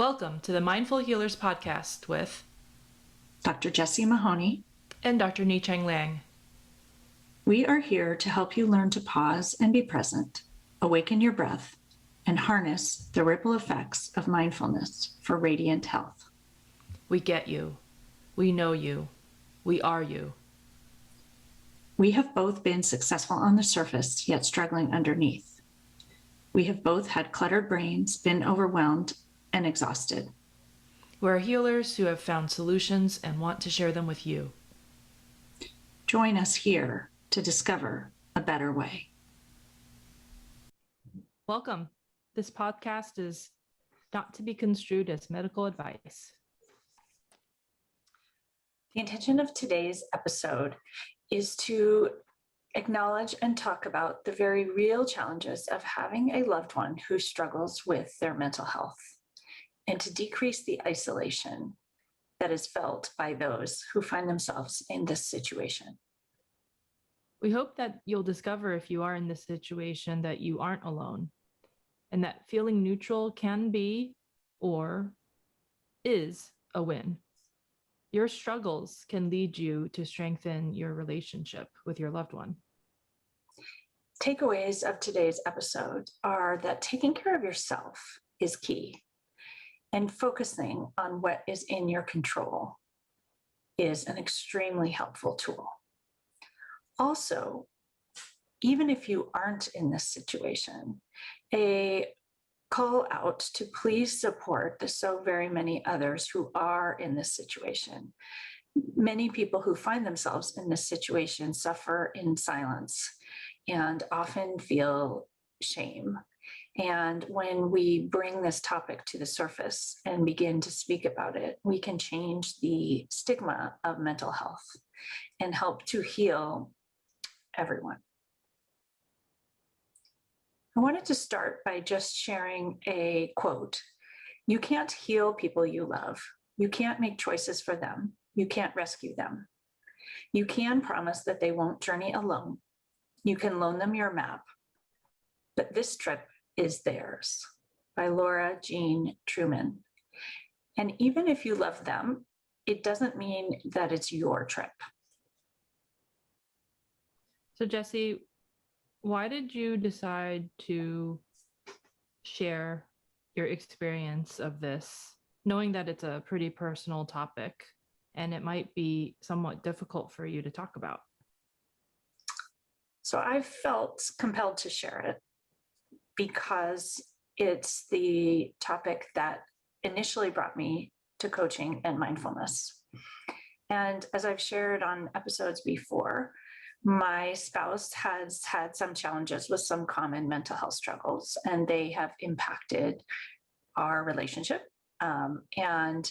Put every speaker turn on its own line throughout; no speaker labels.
Welcome to the Mindful Healers podcast with
Dr. Jessie Mahoney
and Dr. Ni-Cheng Liang.
We are here to help you learn to pause and be present, awaken your breath, and harness the ripple effects of mindfulness for radiant health.
We get you. We know you. We are you.
We have both been successful on the surface, yet struggling underneath. We have both had cluttered brains, been overwhelmed, and exhausted.
We're healers who have found solutions and want to share them with you.
Join us here to discover a better way.
Welcome. This podcast is not to be construed as medical advice.
The intention of today's episode is to acknowledge and talk about the very real challenges of having a loved one who struggles with their mental health, and to decrease the isolation that is felt by those who find themselves in this situation.
We hope that you'll discover, if you are in this situation, that you aren't alone, and that feeling neutral can be or is a win. Your struggles can lead you to strengthen your relationship with your loved one.
Takeaways of today's episode are that taking care of yourself is key, and focusing on what is in your control is an extremely helpful tool. Also, even if you aren't in this situation, a call out to please support the so very many others who are in this situation. Many people who find themselves in this situation suffer in silence and often feel shame. And when we bring this topic to the surface and begin to speak about it, we can change the stigma of mental health and help to heal everyone. I wanted to start by just sharing a quote. You can't heal people you love. You can't make choices for them. You can't rescue them. You can promise that they won't journey alone. You can loan them your map, but this trip is theirs, by Laura Jean Truman. And even if you love them, it doesn't mean that it's your trip.
So, Jessie, why did you decide to share your experience of this, knowing that it's a pretty personal topic and it might be somewhat difficult for you to talk about?
So I felt compelled to share it because it's the topic that initially brought me to coaching and mindfulness. And as I've shared on episodes before, my spouse has had some challenges with some common mental health struggles, and they have impacted our relationship. And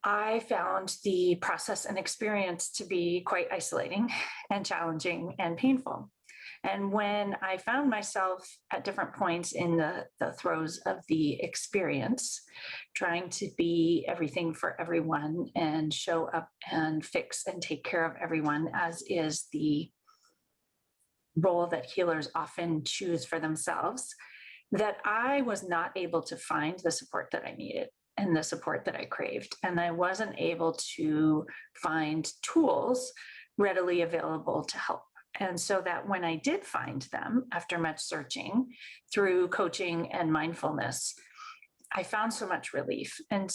I found the process and experience to be quite isolating and challenging and painful. And when I found myself at different points in the throes of the experience, trying to be everything for everyone and show up and fix and take care of everyone, as is the role that healers often choose for themselves, that I was not able to find the support that I needed and the support that I craved. And I wasn't able to find tools readily available to help. And so that when I did find them, after much searching through coaching and mindfulness, I found so much relief. And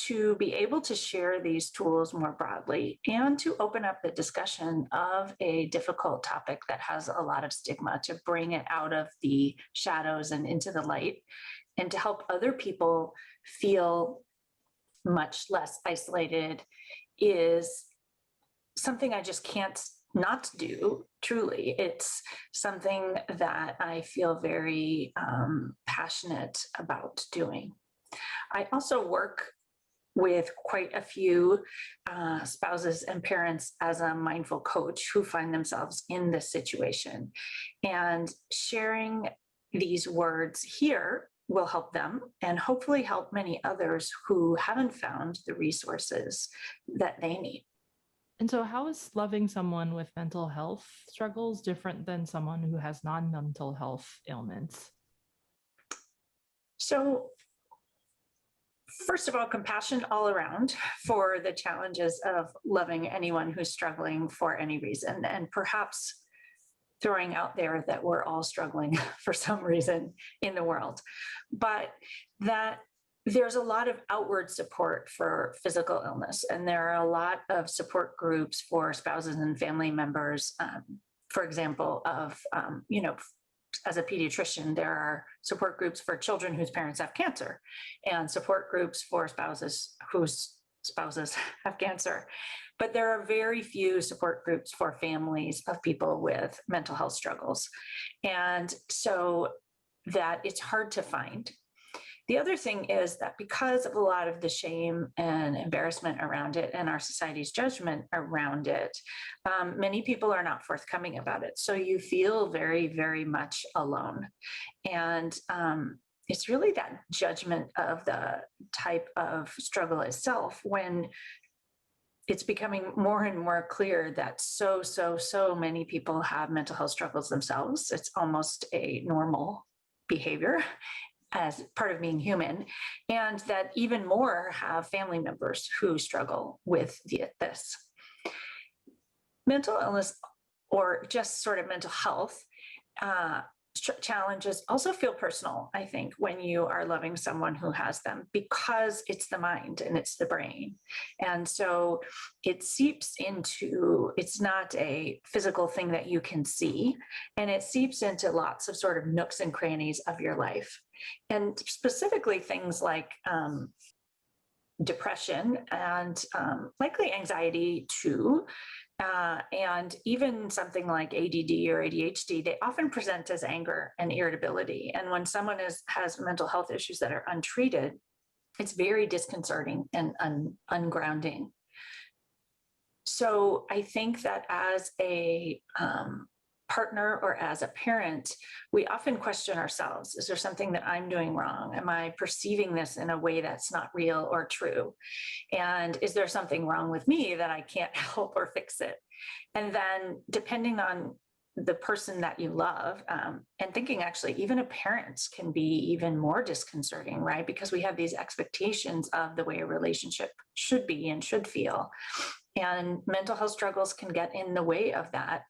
to be able to share these tools more broadly and to open up the discussion of a difficult topic that has a lot of stigma, to bring it out of the shadows and into the light, and to help other people feel much less isolated, is something I just can't not do. Truly, it's something that I feel very passionate about doing. I also work with quite a few spouses and parents as a mindful coach who find themselves in this situation. And sharing these words here will help them and hopefully help many others who haven't found the resources that they need.
And so how is loving someone with mental health struggles different than someone who has non-mental health ailments?
So first of all, compassion all around for the challenges of loving anyone who's struggling for any reason, and perhaps throwing out there that we're all struggling for some reason in the world, but that there's a lot of outward support for physical illness, and there are a lot of support groups for spouses and family members. For example, as a pediatrician, there are support groups for children whose parents have cancer, and support groups for spouses whose spouses have cancer. But there are very few support groups for families of people with mental health struggles. And so that it's hard to find. The other thing is that because of a lot of the shame and embarrassment around it and our society's judgment around it, many people are not forthcoming about it. So you feel very, very much alone. And it's really that judgment of the type of struggle itself when it's becoming more and more clear that so many people have mental health struggles themselves. It's almost a normal behavior as part of being human, and that even more have family members who struggle with this. Mental illness, or just sort of mental health challenges, also feel personal, I think, when you are loving someone who has them, because it's the mind and it's the brain. And so it seeps into, it's not a physical thing that you can see, and it seeps into lots of sort of nooks and crannies of your life. And specifically things like depression and likely anxiety too, and even something like ADD or ADHD, they often present as anger and irritability. And when someone has mental health issues that are untreated, it's very disconcerting and ungrounding. So I think that as a partner or as a parent, we often question ourselves. Is there something that I'm doing wrong? Am I perceiving this in a way that's not real or true? And is there something wrong with me that I can't help or fix it? And then depending on the person that you love, and thinking actually even a parent can be even more disconcerting, right? Because we have these expectations of the way a relationship should be and should feel. And mental health struggles can get in the way of that.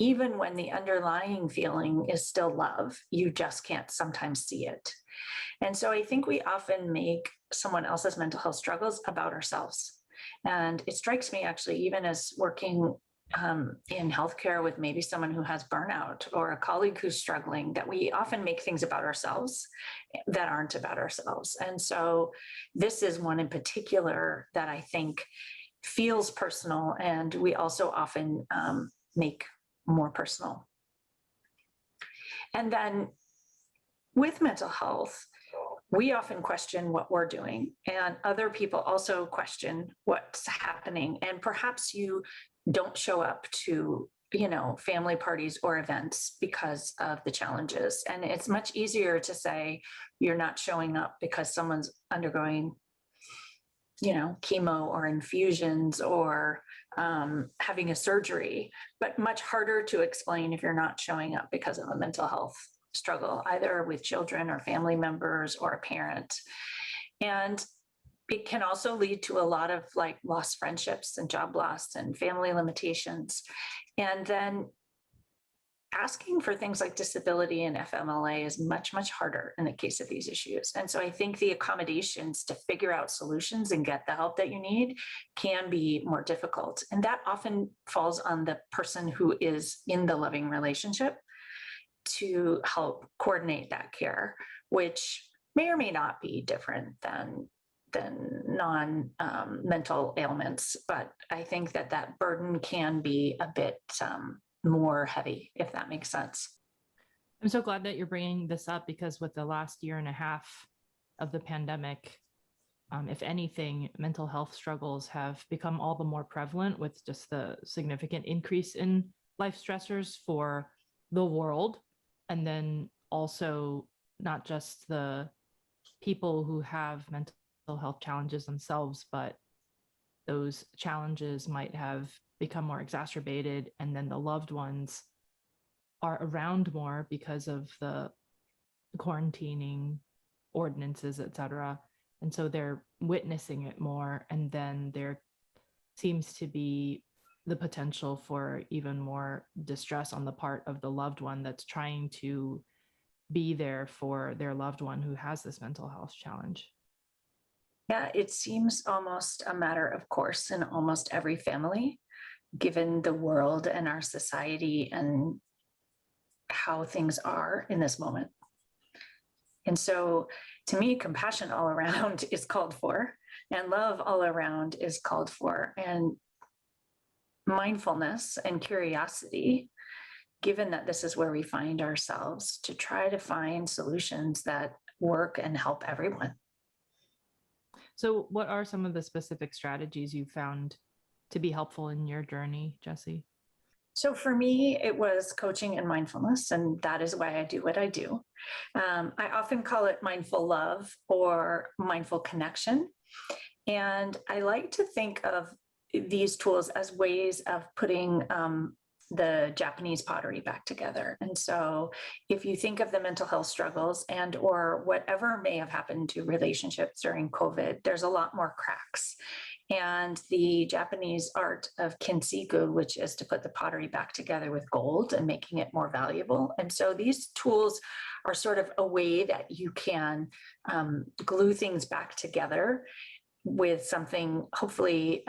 Even when the underlying feeling is still love, you just can't sometimes see it. And so I think we often make someone else's mental health struggles about ourselves. And it strikes me actually, even as working in healthcare with maybe someone who has burnout or a colleague who's struggling, that we often make things about ourselves that aren't about ourselves. And so this is one in particular that I think feels personal, and we also often make more personal. And then with mental health, we often question what we're doing, and other people also question what's happening. And perhaps you don't show up to, family parties or events because of the challenges. And it's much easier to say you're not showing up because someone's undergoing chemo or infusions or having a surgery, but much harder to explain if you're not showing up because of a mental health struggle, either with children or family members or a parent. And it can also lead to a lot of lost friendships and job loss and family limitations. And then asking for things like disability and FMLA is much, much harder in the case of these issues. And so I think the accommodations to figure out solutions and get the help that you need can be more difficult. And that often falls on the person who is in the loving relationship to help coordinate that care, which may or may not be different than non-mental ailments. But I think that burden can be a bit more heavy, if that makes sense.
I'm so glad that you're bringing this up, because with the last year and a half of the pandemic, if anything, mental health struggles have become all the more prevalent, with just the significant increase in life stressors for the world. And then also not just the people who have mental health challenges themselves, but those challenges might have become more exacerbated, and then the loved ones are around more because of the quarantining ordinances, et cetera. And so they're witnessing it more. And then there seems to be the potential for even more distress on the part of the loved one that's trying to be there for their loved one who has this mental health challenge.
Yeah, it seems almost a matter of course in almost every family, given the world and our society and how things are in this moment. And so to me, compassion all around is called for, and love all around is called for, and mindfulness and curiosity, given that this is where we find ourselves, to try to find solutions that work and help everyone.
So, what are some of the specific strategies you found to be helpful in your journey, Jessie?
So for me, it was coaching and mindfulness, and that is why I do what I do. I often call it mindful love or mindful connection. And I like to think of these tools as ways of putting the Japanese pottery back together. And so if you think of the mental health struggles and or whatever may have happened to relationships during COVID, there's a lot more cracks. And the Japanese art of kintsugi, which is to put the pottery back together with gold and making it more valuable. And so these tools are sort of a way that you can glue things back together with something hopefully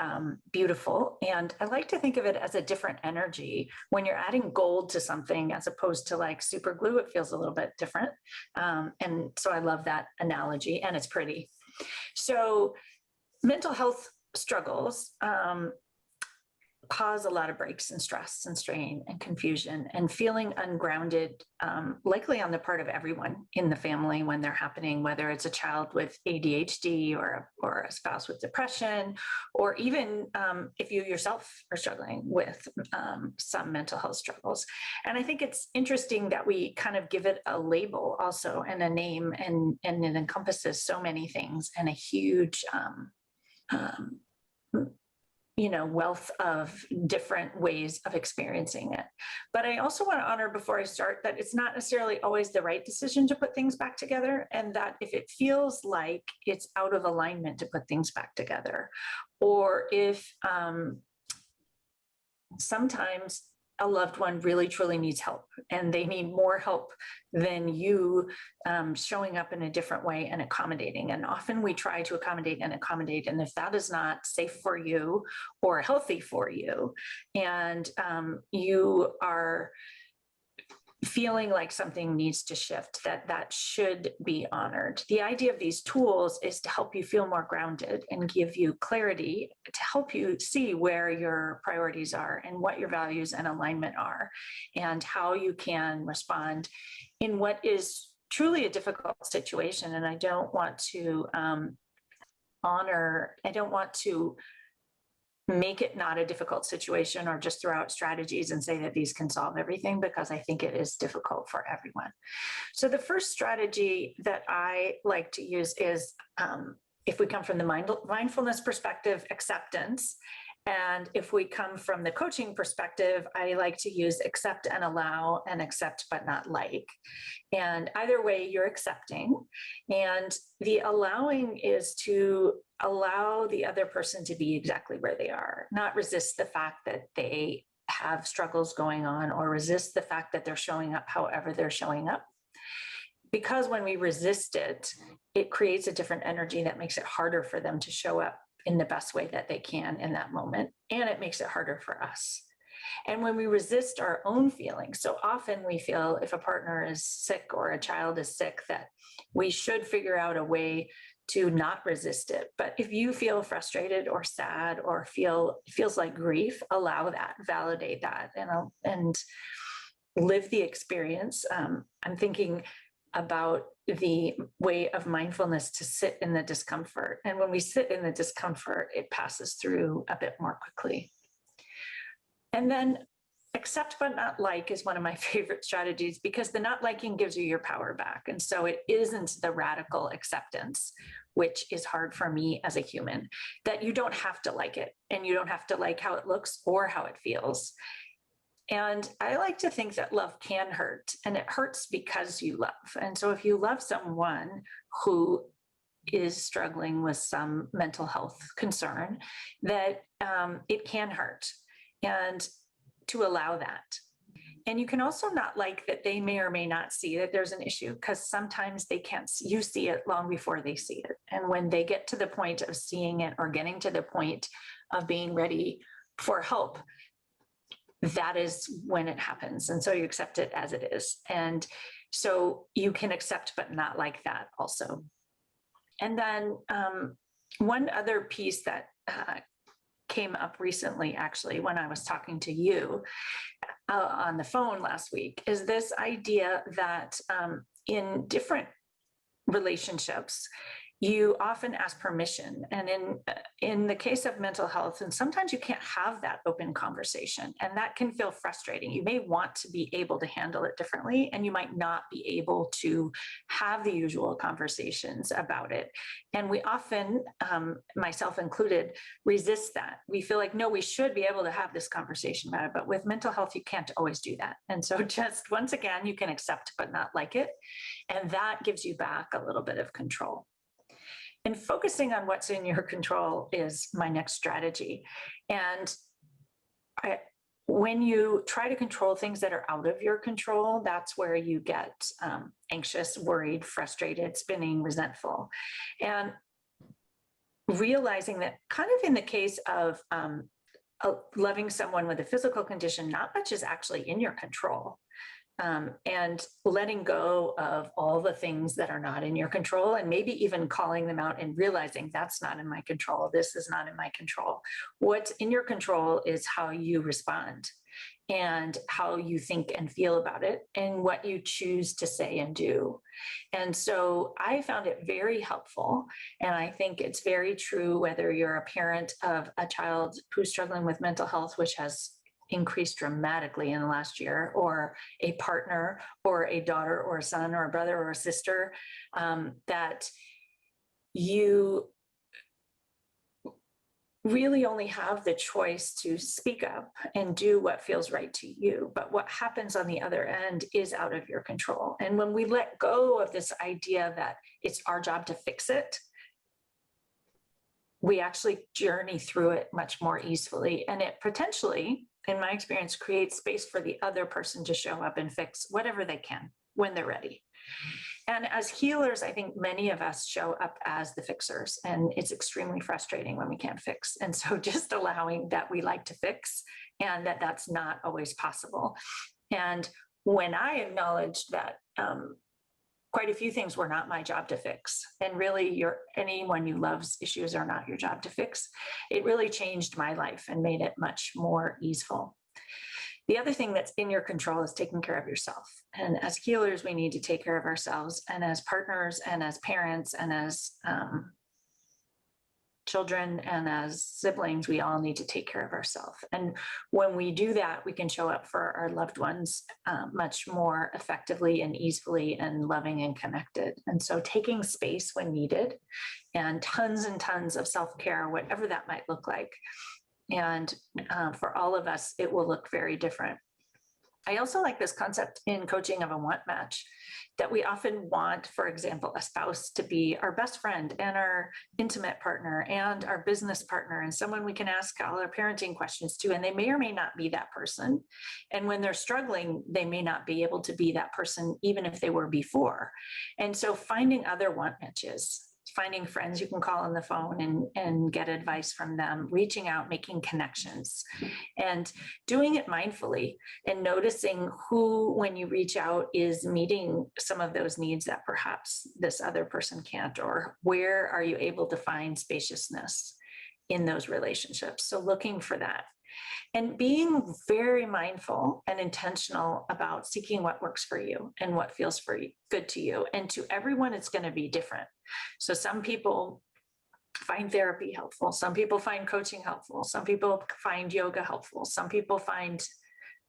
beautiful. And I like to think of it as a different energy. When you're adding gold to something as opposed to like super glue, it feels a little bit different. And so I love that analogy, and it's pretty. So mental health struggles cause a lot of breaks and stress and strain and confusion and feeling ungrounded, likely on the part of everyone in the family when they're happening, whether it's a child with ADHD or a spouse with depression, or even if you yourself are struggling with some mental health struggles. And I think it's interesting that we kind of give it a label also and a name, and it encompasses so many things and a huge wealth of different ways of experiencing it. But I also want to honor before I start that it's not necessarily always the right decision to put things back together, and that if it feels like it's out of alignment to put things back together, or if sometimes a loved one really truly needs help and they need more help than you showing up in a different way and accommodating. And often we try to accommodate, and if that is not safe for you or healthy for you, and you are feeling like something needs to shift, that should be honored. The idea of these tools is to help you feel more grounded and give you clarity, to help you see where your priorities are and what your values and alignment are, and how you can respond in what is truly a difficult situation. And I don't want to make it not a difficult situation or just throw out strategies and say that these can solve everything, because I think it is difficult for everyone. So the first strategy that I like to use is, if we come from the mindfulness perspective, acceptance. And if we come from the coaching perspective, I like to use accept and allow, and accept but not like. And either way, you're accepting. And the allowing is to allow the other person to be exactly where they are, not resist the fact that they have struggles going on, or resist the fact that they're showing up however they're showing up. Because when we resist it, it creates a different energy that makes it harder for them to show up in the best way that they can in that moment. And it makes it harder for us. And when we resist our own feelings, so often we feel if a partner is sick or a child is sick, that we should figure out a way to not resist it. But if you feel frustrated or sad or feels like grief, allow that, validate that, and live the experience. I'm thinking about the way of mindfulness to sit in the discomfort. And when we sit in the discomfort, it passes through a bit more quickly. And then accept but not like is one of my favorite strategies, because the not liking gives you your power back. And so it isn't the radical acceptance, which is hard for me as a human, that you don't have to like it, and you don't have to like how it looks or how it feels. And I like to think that love can hurt, and it hurts because you love. And so if you love someone who is struggling with some mental health concern, that it can hurt, and to allow that. And you can also not like that they may or may not see that there's an issue, because sometimes they can't, you see it long before they see it. And when they get to the point of seeing it or getting to the point of being ready for help, that is when it happens. And so you accept it as it is. And so you can accept but not like that also. And then one other piece that came up recently, actually, when I was talking to you on the phone last week, is this idea that in different relationships, you often ask permission. And in the case of mental health, and sometimes you can't have that open conversation, and that can feel frustrating. You may want to be able to handle it differently, and you might not be able to have the usual conversations about it. And we often, myself included, resist that. We feel like, no, we should be able to have this conversation about it. But with mental health, you can't always do that. And so just once again, you can accept but not like it. And that gives you back a little bit of control. And focusing on what's in your control is my next strategy. And when you try to control things that are out of your control, that's where you get anxious, worried, frustrated, spinning, resentful. And realizing that, kind of in the case of loving someone with a physical condition, not much is actually in your control. And letting go of all the things that are not in your control, and maybe even calling them out and realizing that's not in my control. This is not in my control. What's in your control is how you respond and how you think and feel about it, and what you choose to say and do. And so I found it very helpful. And I think it's very true whether you're a parent of a child who's struggling with mental health, which has increased dramatically in the last year, or a partner, or a daughter, or a son, or a brother, or a sister, that you really only have the choice to speak up and do what feels right to you. But what happens on the other end is out of your control. And when we let go of this idea that it's our job to fix it, we actually journey through it much more easily. And it potentially, in my experience, creates space for the other person to show up and fix whatever they can when they're ready. And as healers, I think many of us show up as the fixers, and it's extremely frustrating when we can't fix. And so just allowing that we like to fix, and that that's not always possible. And when I acknowledged that quite a few things were not my job to fix, and really anyone you love's issues are not your job to fix, it really changed my life and made it much more easeful. The other thing that's in your control is taking care of yourself. And as healers, we need to take care of ourselves. And as partners, and as parents, and as children, and as siblings, we all need to take care of ourselves. And when we do that, we can show up for our loved ones much more effectively and easily, and loving and connected. And so taking space when needed, and tons of self-care, whatever that might look like. And for all of us, it will look very different. I also like this concept in coaching of a want match, that we often want, for example, a spouse to be our best friend, and our intimate partner, and our business partner, and someone we can ask all our parenting questions to. And they may or may not be that person. And when they're struggling, they may not be able to be that person, even if they were before. And so finding other want matches, finding friends you can call on the phone and get advice from them, reaching out, making connections, and doing it mindfully, and noticing who, when you reach out, is meeting some of those needs that perhaps this other person can't, or where are you able to find spaciousness in those relationships. So looking for that. And being very mindful and intentional about seeking what works for you and what feels good to you. And to everyone, it's going to be different. So some people find therapy helpful. Some people find coaching helpful. Some people find yoga helpful. Some people find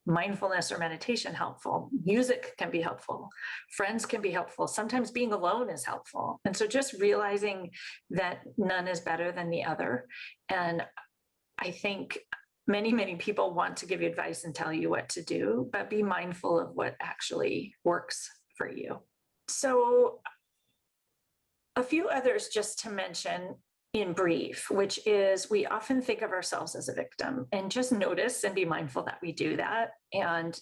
mindfulness or meditation helpful. Music can be helpful. Friends can be helpful. Sometimes being alone is helpful. And so just realizing that none is better than the other. And I think many people want to give you advice and tell you what to do, but be mindful of what actually works for you. So A few others just to mention in brief, which is we often think of ourselves as a victim, and just notice and be mindful that we do that, and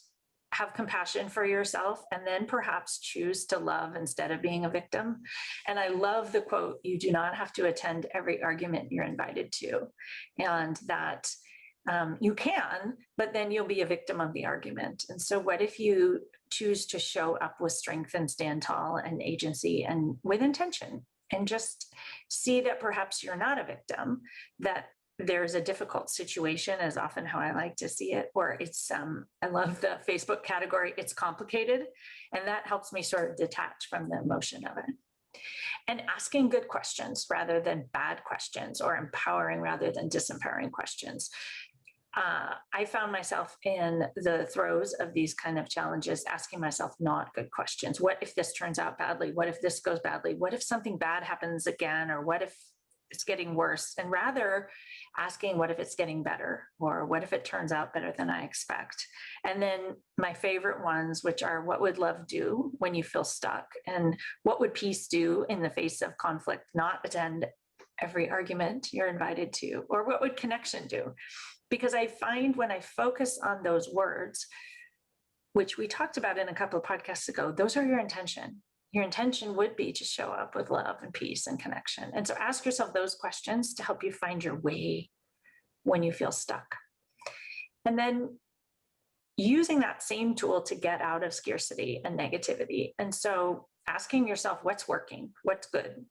have compassion for yourself, and then perhaps choose to love instead of being a victim. And I love the quote, "You do not have to attend every argument you're invited to," and that you can, but then you'll be a victim of the argument. And so what if you choose to show up with strength and stand tall and agency and with intention, and just see that perhaps you're not a victim, that there's a difficult situation is often how I like to see it, or it's, I love the Facebook category, it's complicated. And that helps me sort of detach from the emotion of it. And asking good questions rather than bad questions, or empowering rather than disempowering questions. I found myself in the throes of these kind of challenges asking myself not good questions. What if this turns out badly? What if this goes badly? What if something bad happens again? Or what if it's getting worse? And rather asking, what if it's getting better? Or what if it turns out better than I expect? And then my favorite ones, which are, what would love do when you feel stuck? And what would peace do in the face of conflict? Not attend every argument you're invited to. Or what would connection do? Because I find when I focus on those words, which we talked about in a couple of podcasts ago, those are your intention. Your intention would be to show up with love and peace and connection. And so ask yourself those questions to help you find your way when you feel stuck. And then using that same tool to get out of scarcity and negativity. And so asking yourself, what's working? What's good?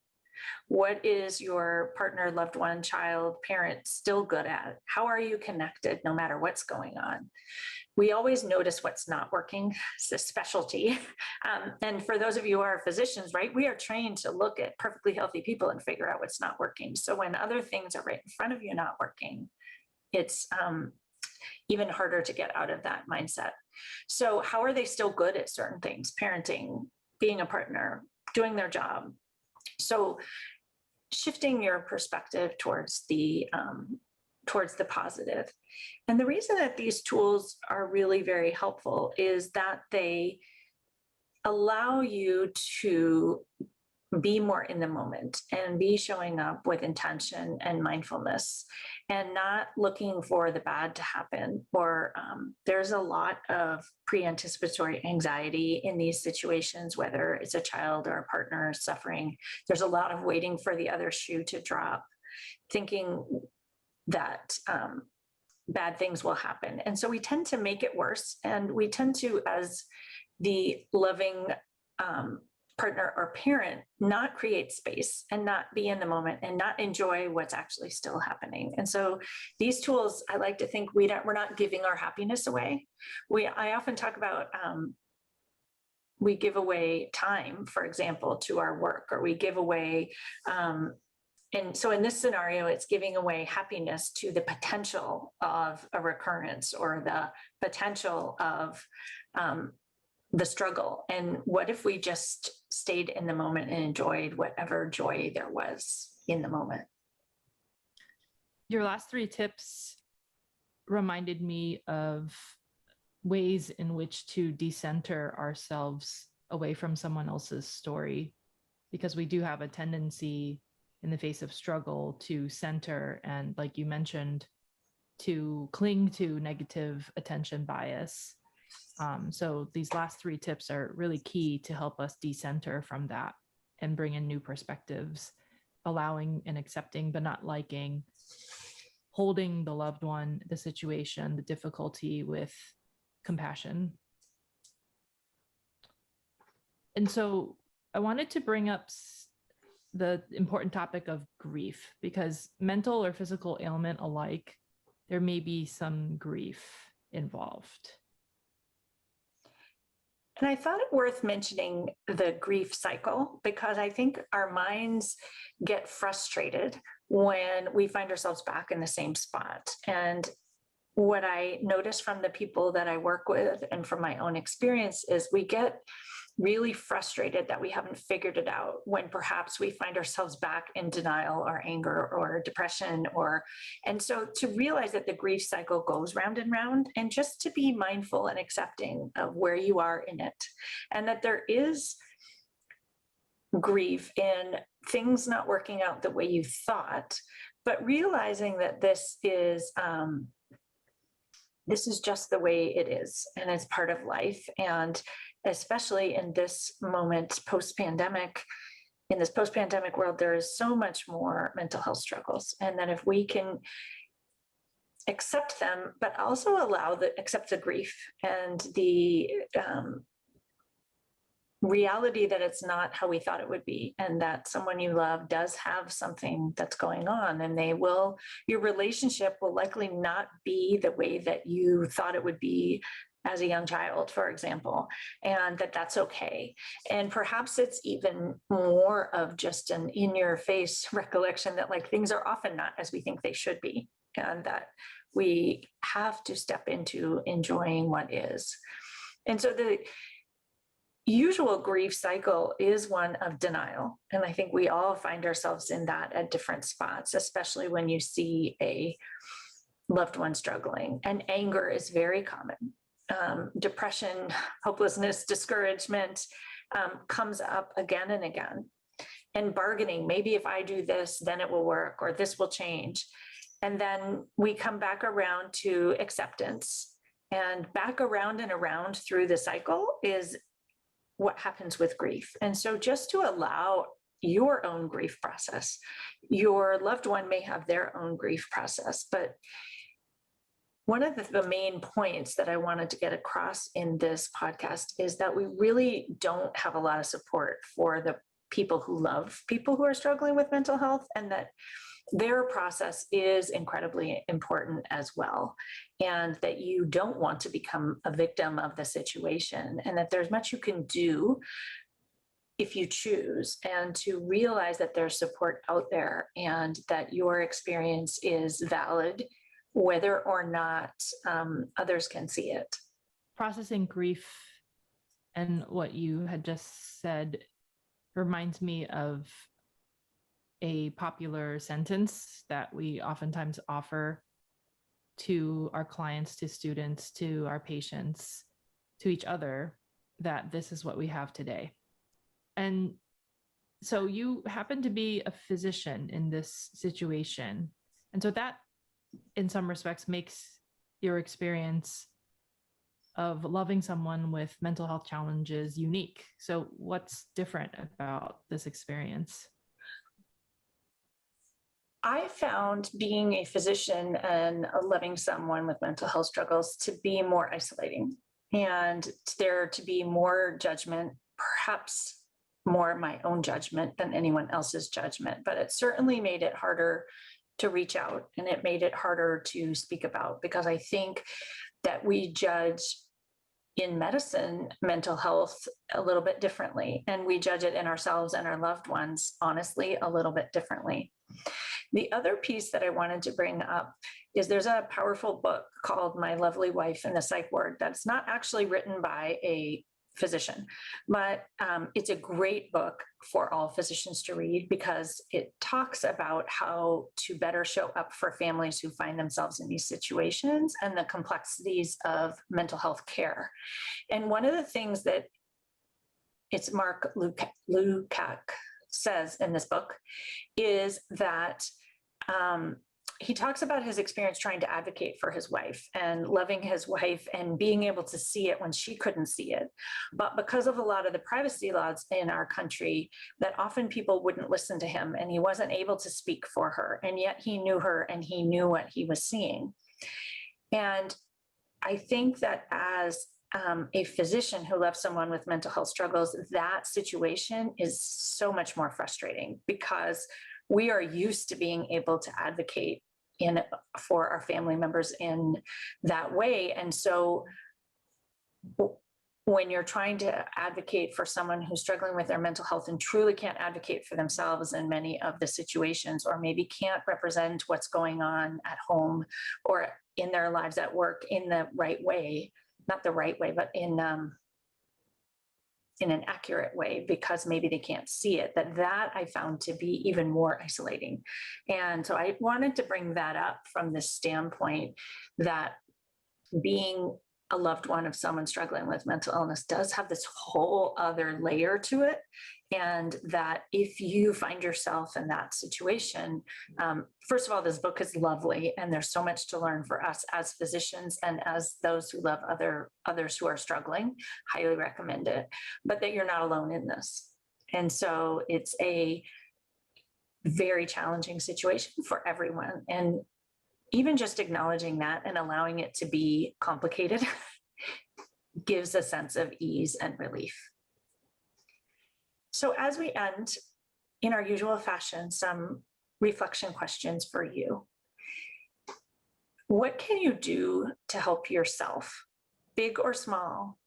What is your partner, loved one, child, parent still good at? How are you connected no matter what's going on? We always notice what's not working. It's a specialty. And for those of you who are physicians, right, we are trained to look at perfectly healthy people and figure out what's not working. So when other things are right in front of you not working, it's even harder to get out of that mindset. So how are they still good at certain things? Parenting, being a partner, doing their job. So shifting your perspective towards the positive. And the reason that these tools are really very helpful is that they allow you to be more in the moment and be showing up with intention and mindfulness, and not looking for the bad to happen. Or there's a lot of pre-anticipatory anxiety in these situations, whether it's a child or a partner suffering. There's a lot of waiting for the other shoe to drop, thinking that bad things will happen. And so we tend to make it worse. And we tend to, as the loving partner or parent, not create space and not be in the moment and not enjoy what's actually still happening. And so these tools, I like to think we're not giving our happiness away. I often talk about we give away time, for example, to our work, or we give away and so in this scenario, it's giving away happiness to the potential of a recurrence, or the potential of the struggle. And what if we just stayed in the moment and enjoyed whatever joy there was in the moment?
Your last three tips reminded me of ways in which to decenter ourselves away from someone else's story, because we do have a tendency in the face of struggle to center and, like you mentioned, to cling to negative attention bias. So these last three tips are really key to help us decenter from that and bring in new perspectives, allowing and accepting, but not liking, holding the loved one, the situation, the difficulty with compassion. And so I wanted to bring up the important topic of grief, because mental or physical ailment alike, there may be some grief involved.
And I thought it worth mentioning the grief cycle, because I think our minds get frustrated when we find ourselves back in the same spot. And what I notice from the people that I work with and from my own experience is we get really frustrated that we haven't figured it out, when perhaps we find ourselves back in denial or anger or depression. And so to realize that the grief cycle goes round and round, and just to be mindful and accepting of where you are in it, and that there is grief in things not working out the way you thought, but realizing that this is just the way it is, and it's part of life. And especially in this moment, post-pandemic, in this post-pandemic world, there is so much more mental health struggles. And that if we can accept them, but also accept the grief and the reality that it's not how we thought it would be, and that someone you love does have something that's going on, and your relationship will likely not be the way that you thought it would be as a young child, for example, and that's okay. And perhaps it's even more of just an in-your-face recollection that like things are often not as we think they should be, and that we have to step into enjoying what is. And so the usual grief cycle is one of denial. And I think we all find ourselves in that at different spots, especially when you see a loved one struggling. And anger is very common. Depression, hopelessness, discouragement comes up again and again. And bargaining, maybe if I do this, then it will work, or this will change. And then we come back around to acceptance. And back around and around through the cycle is what happens with grief. And so just to allow your own grief process, your loved one may have their own grief process, but one of the main points that I wanted to get across in this podcast is that we really don't have a lot of support for the people who love people who are struggling with mental health, and that their process is incredibly important as well, and that you don't want to become a victim of the situation, and that there's much you can do if you choose, and to realize that there's support out there and that your experience is valid, whether or not others can see it.
Processing grief and what you had just said reminds me of a popular sentence that we oftentimes offer to our clients, to students, to our patients, to each other, that this is what we have today. And so you happen to be a physician in this situation. And so that, in some respects, makes your experience of loving someone with mental health challenges unique. So what's different about this experience?
I found being a physician and loving someone with mental health struggles to be more isolating, and there to be more judgment, perhaps more my own judgment than anyone else's judgment. But it certainly made it harder to reach out, and it made it harder to speak about, because I think that we judge in medicine mental health a little bit differently, and we judge it in ourselves and our loved ones, honestly, a little bit differently. The other piece that I wanted to bring up is there's a powerful book called My Lovely Wife and the Psych Ward that's not actually written by a physician, but it's a great book for all physicians to read, because it talks about how to better show up for families who find themselves in these situations and the complexities of mental health care. And one of the things that it's Mark Lukács says in this book is that he talks about his experience trying to advocate for his wife and loving his wife and being able to see it when she couldn't see it. But because of a lot of the privacy laws in our country, that often people wouldn't listen to him, and he wasn't able to speak for her. And yet he knew her and he knew what he was seeing. And I think that as a physician who loves someone with mental health struggles, that situation is so much more frustrating, because we are used to being able to advocate for our family members in that way. And so when you're trying to advocate for someone who's struggling with their mental health and truly can't advocate for themselves in many of the situations, or maybe can't represent what's going on at home or in their lives at work in the right way, not the right way, but in an accurate way, because maybe they can't see it, that I found to be even more isolating. And so I wanted to bring that up from this standpoint, that being a loved one of someone struggling with mental illness does have this whole other layer to it. And that if you find yourself in that situation, first of all, this book is lovely, and there's so much to learn for us as physicians and as those who love others who are struggling. Highly recommend it, but that you're not alone in this. And so it's a very challenging situation for everyone. And even just acknowledging that and allowing it to be complicated gives a sense of ease and relief. So as we end, in our usual fashion, some reflection questions for you. What can you do to help yourself, big or small?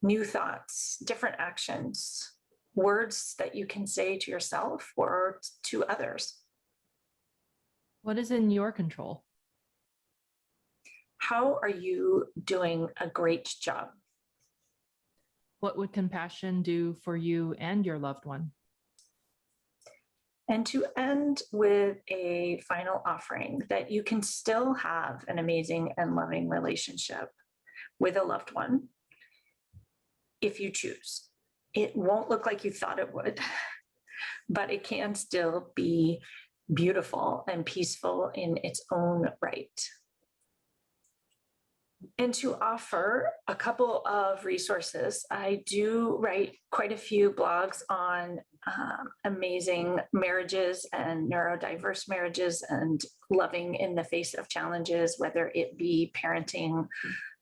New thoughts, different actions, words that you can say to yourself or to others.
What is in your control?
How are you doing a great job?
What would compassion do for you and your loved one?
And to end with a final offering that you can still have an amazing and loving relationship with a loved one if you choose. It won't look like you thought it would, but it can still be beautiful and peaceful in its own right. And to offer a couple of resources, I do write quite a few blogs on amazing marriages and neurodiverse marriages and loving in the face of challenges, whether it be parenting,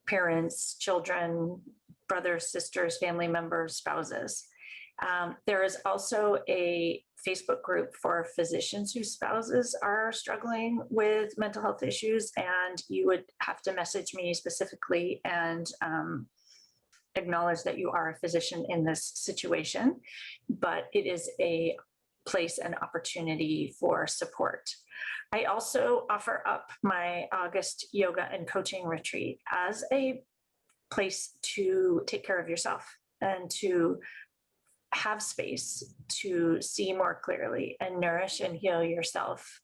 parents, children, brothers, sisters, family members, spouses. There is also a Facebook group for physicians whose spouses are struggling with mental health issues, and you would have to message me specifically and acknowledge that you are a physician in this situation, but it is a place and opportunity for support. I also offer up my August yoga and coaching retreat as a place to take care of yourself and to have space to see more clearly and nourish and heal yourself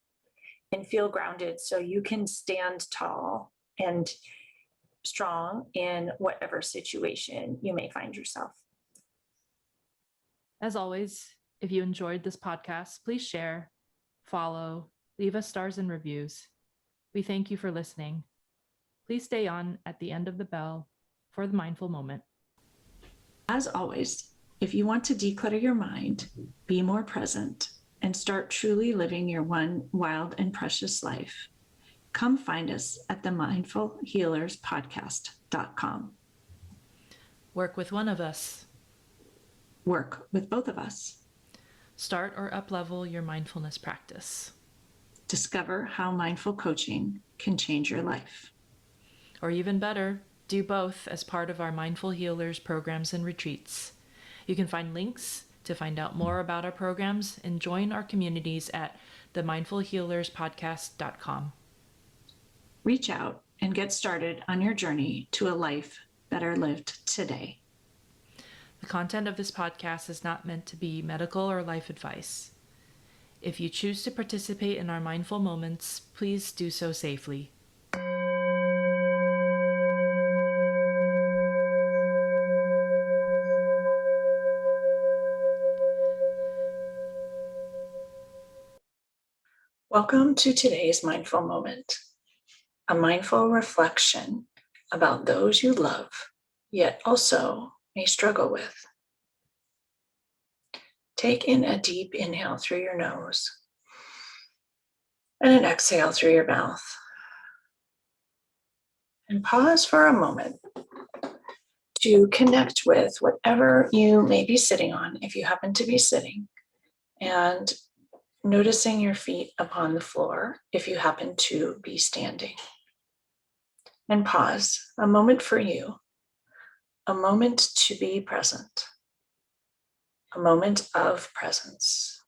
and feel grounded so you can stand tall and strong in whatever situation you may find yourself.
As always, if you enjoyed this podcast, please share, follow, leave us stars and reviews. We thank you for listening. Please stay on at the end of the bell for the mindful moment.
As always, if you want to declutter your mind, be more present, and start truly living your one wild and precious life, come find us at the mindfulhealerspodcast.com.
Work with one of us.
Work with both of us.
Start or uplevel your mindfulness practice.
Discover how mindful coaching can change your life.
Or even better, do both as part of our Mindful Healers programs and retreats. You can find links to find out more about our programs and join our communities at themindfulhealerspodcast.com.
Reach out and get started on your journey to a life better lived today.
The content of this podcast is not meant to be medical or life advice. If you choose to participate in our mindful moments, please do so safely.
Welcome to today's mindful moment, a mindful reflection about those you love, yet also may struggle with. Take in a deep inhale through your nose and an exhale through your mouth. And pause for a moment to connect with whatever you may be sitting on, if you happen to be sitting, and noticing your feet upon the floor if you happen to be standing. And pause a moment for you, a moment to be present, a moment of presence.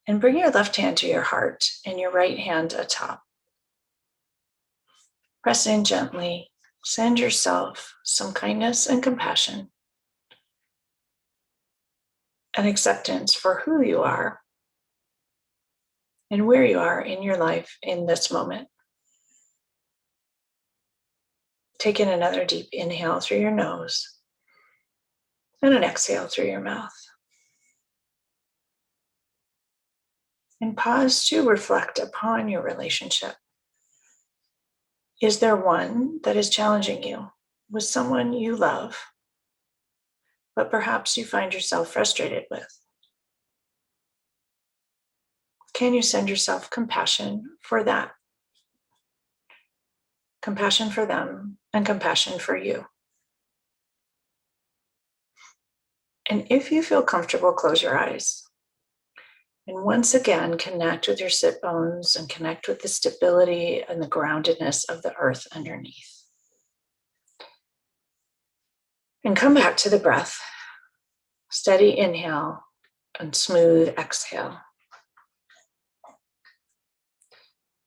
And bring your left hand to your heart and your right hand atop. Press in gently, send yourself some kindness and compassion, and acceptance for who you are and where you are in your life in this moment. Take in another deep inhale through your nose And an exhale through your mouth. And pause to reflect upon your relationship. Is there one that is challenging you with someone you love, but perhaps you find yourself frustrated with? Can you send yourself compassion for that? Compassion for them and compassion for you. And if you feel comfortable, close your eyes. And once again, connect with your sit bones and connect with the stability and the groundedness of the earth underneath. And come back to the breath. Steady inhale and smooth exhale.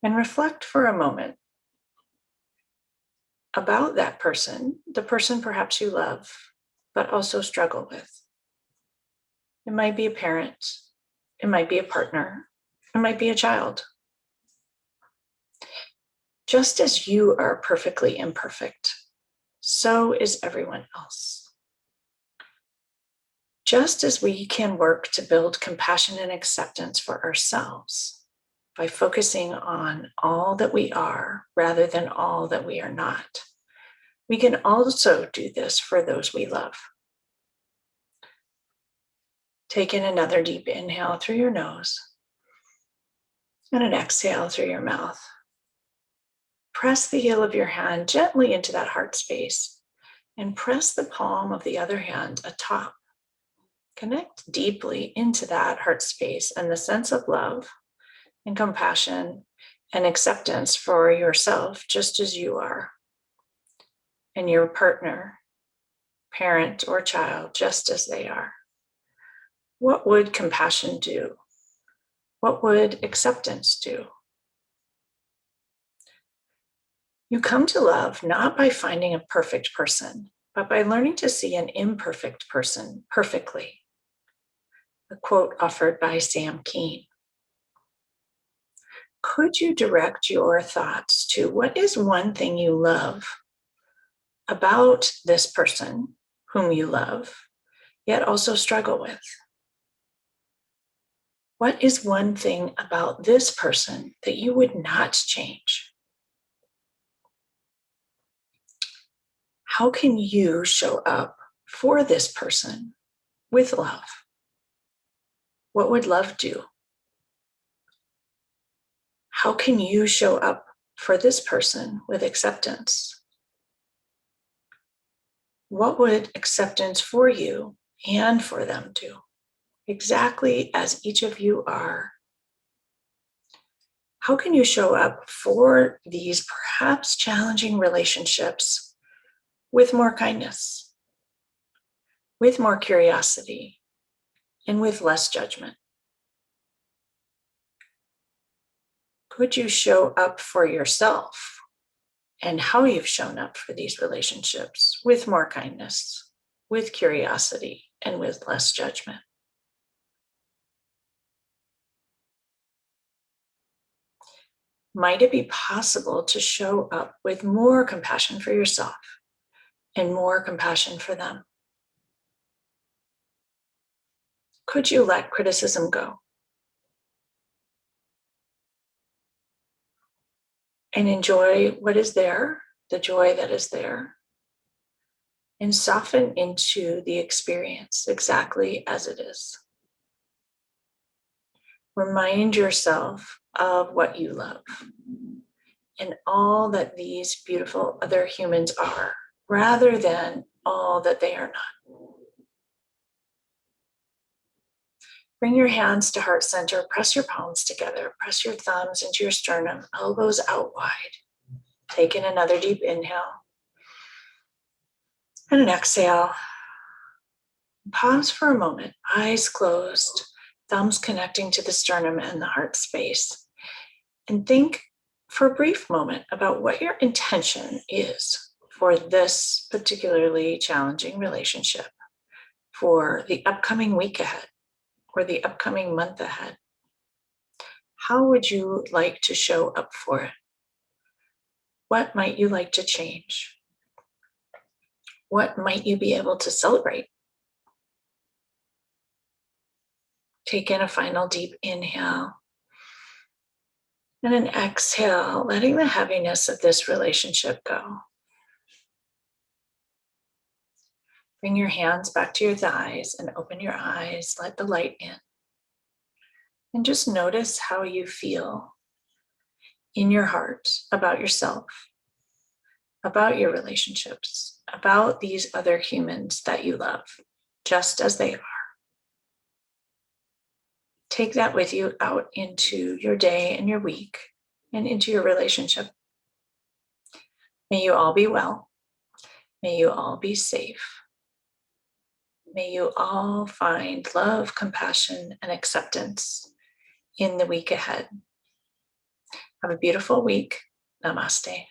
And reflect for a moment about that person, the person perhaps you love, but also struggle with. It might be a parent, it might be a partner, it might be a child. Just as you are perfectly imperfect, so is everyone else. Just as we can work to build compassion and acceptance for ourselves by focusing on all that we are rather than all that we are not, we can also do this for those we love. Take in another deep inhale through your nose and an exhale through your mouth. Press the heel of your hand gently into that heart space and press the palm of the other hand atop. Connect deeply into that heart space and the sense of love and compassion and acceptance for yourself just as you are, and your partner, parent, or child just as they are. What would compassion do? What would acceptance do? You come to love not by finding a perfect person, but by learning to see an imperfect person perfectly. A quote offered by Sam Keen. Could you direct your thoughts to what is one thing you love about this person whom you love, yet also struggle with? What is one thing about this person that you would not change? How can you show up for this person with love? What would love do? How can you show up for this person with acceptance? What would acceptance for you and for them do? Exactly as each of you are. How can you show up for these perhaps challenging relationships with more kindness, with more curiosity, and with less judgment? Could you show up for yourself and how you've shown up for these relationships with more kindness, with curiosity, and with less judgment? Might it be possible to show up with more compassion for yourself and more compassion for them? Could you let criticism go and enjoy what is there, the joy that is there, and soften into the experience exactly as it is? Remind yourself of what you love and all that these beautiful other humans are, rather than all that they are not. Bring your hands to heart center, press your palms together, press your thumbs into your sternum, elbows out wide. Take in another deep inhale and an exhale. Pause for a moment, eyes closed, thumbs connecting to the sternum and the heart space. And think for a brief moment about what your intention is for this particularly challenging relationship, for the upcoming week ahead or the upcoming month ahead. How would you like to show up for it? What might you like to change? What might you be able to celebrate? Take in a final deep inhale and an exhale, letting the heaviness of this relationship go. Bring your hands back to your thighs and open your eyes, let the light in. And just notice how you feel in your heart about yourself, about your relationships, about these other humans that you love, just as they are. Take that with you out into your day and your week and into your relationship. May you all be well. May you all be safe. May you all find love, compassion, and acceptance in the week ahead. Have a beautiful week. Namaste.